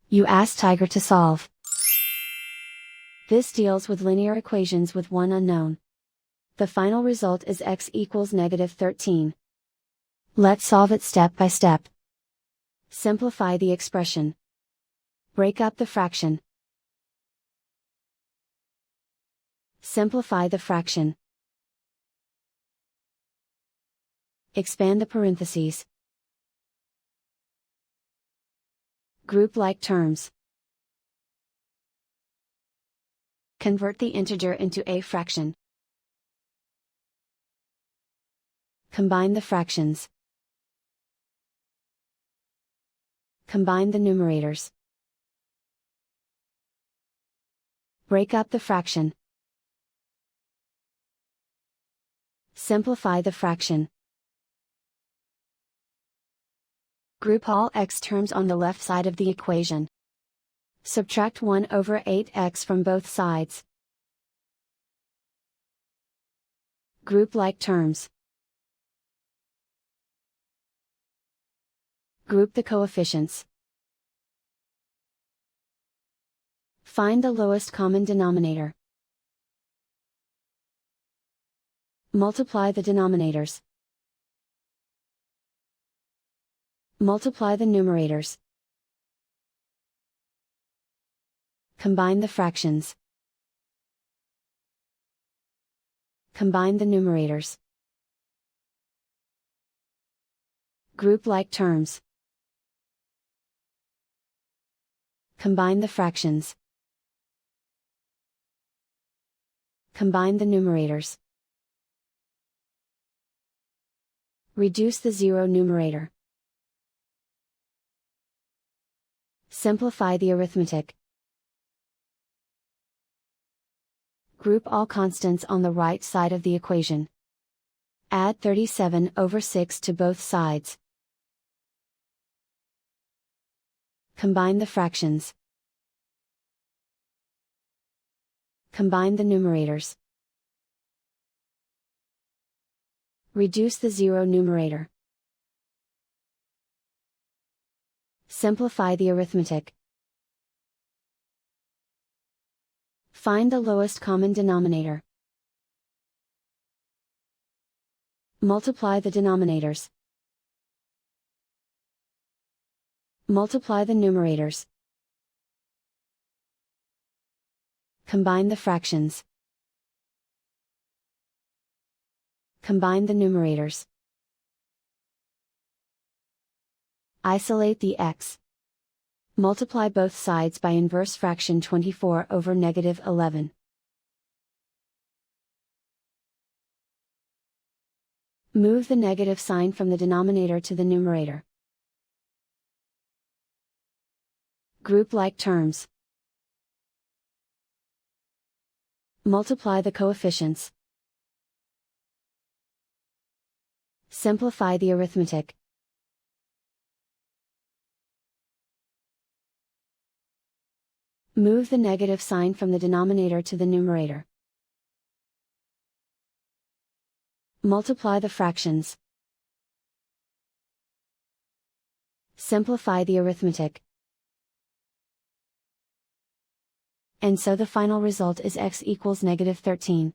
You ask Tiger to solve. This deals with linear equations with one unknown. The final result is x equals -13. Let's solve it step by step. Simplify the expression. Break up the fraction. Simplify the fraction. Expand the parentheses. Group like terms. Convert the integer into a fraction. Combine the fractions. Combine the numerators. Break up the fraction. Simplify the fraction. Group all x terms on the left side of the equation. Subtract 1/8x from both sides. Group like terms. Group the coefficients. Find the lowest common denominator. Multiply the denominators. Multiply the numerators. Combine the fractions. Combine the numerators. Group like terms. Combine the fractions. Combine the numerators. Reduce the zero numerator. Simplify the arithmetic. Group all constants on the right side of the equation. Add 37/6 to both sides. Combine the fractions. Combine the numerators. Reduce the zero numerator. Simplify the arithmetic. Find the lowest common denominator. Multiply the denominators. Multiply the numerators. Combine the fractions. Combine the numerators. Isolate the x. Multiply both sides by inverse fraction 24/11. Move the negative sign from the denominator to the numerator. Group like terms. Multiply the coefficients. Simplify the arithmetic. Move the negative sign from the denominator to the numerator. Multiply the fractions. Simplify the arithmetic. And so the final result is x equals -13.